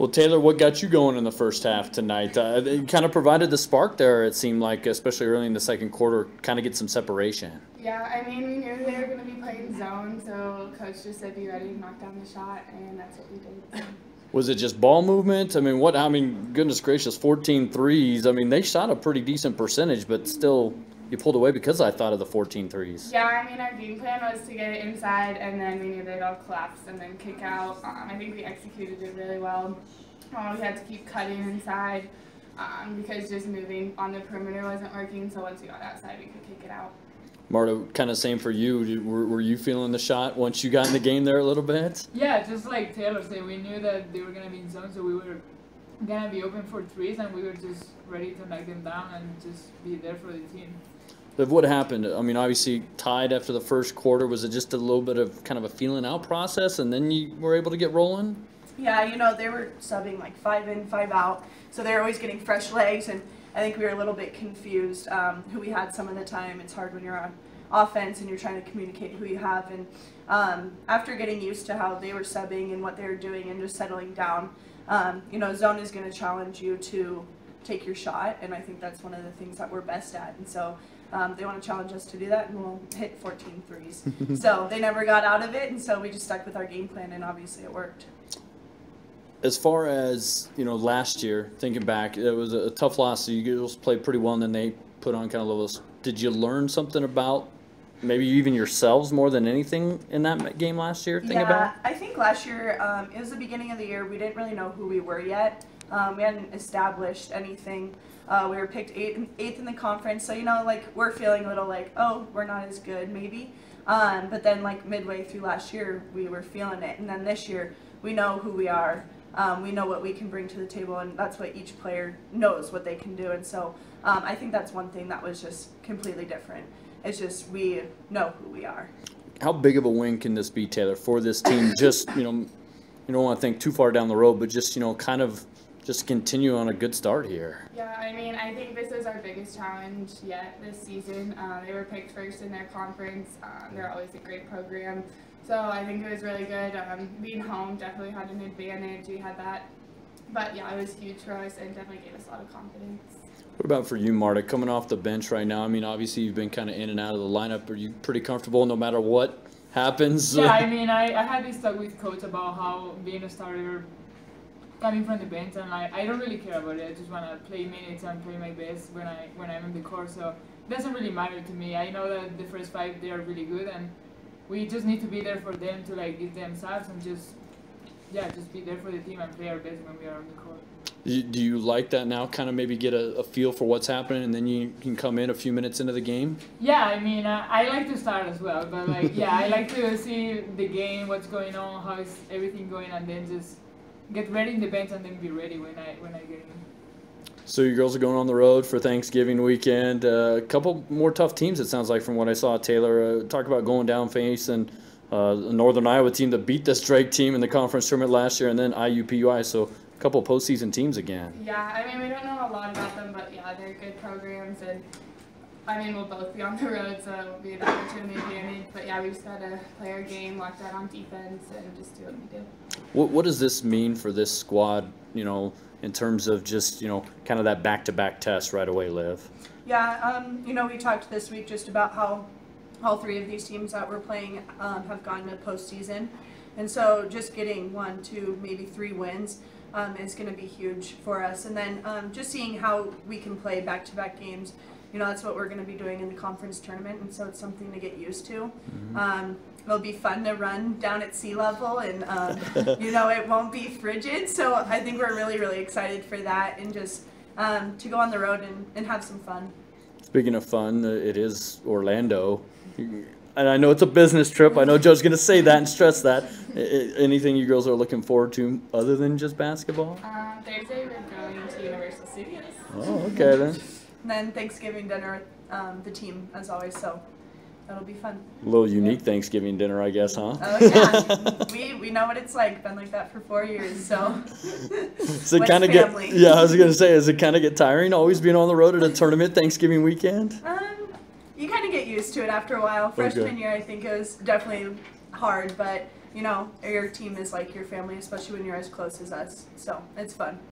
Well, Taylor, what got you going in the first half tonight? It kind of provided the spark there, it seemed like, especially early in the second quarter, kind of get some separation. Yeah, I mean, we knew they were going to be playing zone, so Coach just said be ready to knock down the shot, and that's what we did. Was it just ball movement? I mean, goodness gracious, 14 threes. I mean, they shot a pretty decent percentage, but still you pulled away because I thought of the 14 threes. Yeah, I mean, our game plan was to get it inside, and then we knew they'd all collapse and then kick out. I think we executed it really well. We had to keep cutting inside because just moving on the perimeter wasn't working, so once we got outside, we could kick it out. Marta, kind of same for you. Were you feeling the shot once you got in the game there a little bit? Yeah, just like Taylor said, we knew that they were going to be in zone, so we were going to be open for threes, and we were just ready to knock them down and just be there for the team. What happened? I mean, obviously tied after the first quarter. Was it just a little bit of kind of a feeling out process, and then you were able to get rolling? Yeah, you know, they were subbing like 5 in, 5 out, so they're always getting fresh legs, and I think we were a little bit confused who we had some of the time. It's hard when you're on offense and you're trying to communicate who you have, and after getting used to how they were subbing and what they were doing and just settling down, you know, zone is going to challenge you to take your shot, and I think that's one of the things that we're best at, and so they want to challenge us to do that, and we'll hit 14 threes. So they never got out of it, and so we just stuck with our game plan, and obviously it worked. As far as, you know, last year, thinking back, it was a tough loss. So you girls played pretty well, and then they put on kind of levels. Did you learn something about maybe even yourselves more than anything in that game last year? Yeah, I think last year, it was the beginning of the year. We didn't really know who we were yet. We hadn't established anything. We were picked eighth in the conference, so, you know, like, we're feeling a little like, oh, we're not as good maybe. But then, like, midway through last year, we were feeling it. And then this year, we know who we are. We know what we can bring to the table, and that's what each player knows what they can do. And so I think that's one thing that was just completely different. It's just we know who we are. How big of a win can this be, Taylor, for this team? Just, you know, you don't want to think too far down the road, but just, you know, kind of just continue on a good start here. Yeah, I mean, I think this is our biggest challenge yet this season. They were picked first in their conference. They're always a great program. So I think it was really good. Being home definitely had an advantage. We had that. But yeah, it was huge for us and definitely gave us a lot of confidence. What about for you, Marta, coming off the bench right now? I mean, obviously you've been kind of in and out of the lineup. Are you pretty comfortable no matter what happens? Yeah, I mean, I had this talk with Coach about how being a starter coming from the bench, and I don't really care about it. I just want to play minutes and play my best when I'm on the court. So it doesn't really matter to me. I know that the first 5, they are really good, and we just need to be there for them to, like, give them shots and just be there for the team and play our best when we are on the court. Do you like that now, kind of maybe get a feel for what's happening, and then you can come in a few minutes into the game? Yeah, I mean, I like to start as well, but, like, yeah, I like to see the game, what's going on, how is everything going, and then just get ready in the bench and then be ready when I get in. So you girls are going on the road for Thanksgiving weekend. A couple more tough teams, it sounds like, from what I saw. Taylor, talk about going down facing a Northern Iowa team that beat this Drake team in the conference tournament last year, and then IUPUI. So a couple postseason teams again. Yeah, I mean, we don't know a lot about them, but yeah, they're good programs, and I mean, we'll both be on the road, so it'll be an opportunity advantage. But yeah, we just gotta play our game, lock that on defense, and just do what we do. What does this mean for this squad, you know, in terms of just, you know, kind of that back-to-back test right away, Liv? Yeah, you know, we talked this week just about how all 3 of these teams that we're playing have gone to postseason. And so just getting 1, 2, maybe 3 wins is going to be huge for us. And then just seeing how we can play back-to-back games, you know, that's what we're going to be doing in the conference tournament. And so it's something to get used to. Mm-hmm. It'll be fun to run down at sea level, and you know, it won't be frigid. So I think we're really, really excited for that, and just to go on the road and have some fun. Speaking of fun, it is Orlando. And I know it's a business trip. I know Joe's going to say that and stress that. Anything you girls are looking forward to other than just basketball? Thursday we're going to Universal Studios. Oh, okay then. And then Thanksgiving dinner with the team, as always, so that'll be fun. A little unique Thanksgiving dinner, I guess, huh? Oh, yeah. we know what it's like. Been like that for 4 years, so. Does it kind of get, yeah, I was going to say, does it kind of get tiring always being on the road at a tournament Thanksgiving weekend? You kind of get used to it after a while. Freshman year, I think it was definitely hard, but you know, your team is like your family, especially when you're as close as us. So it's fun.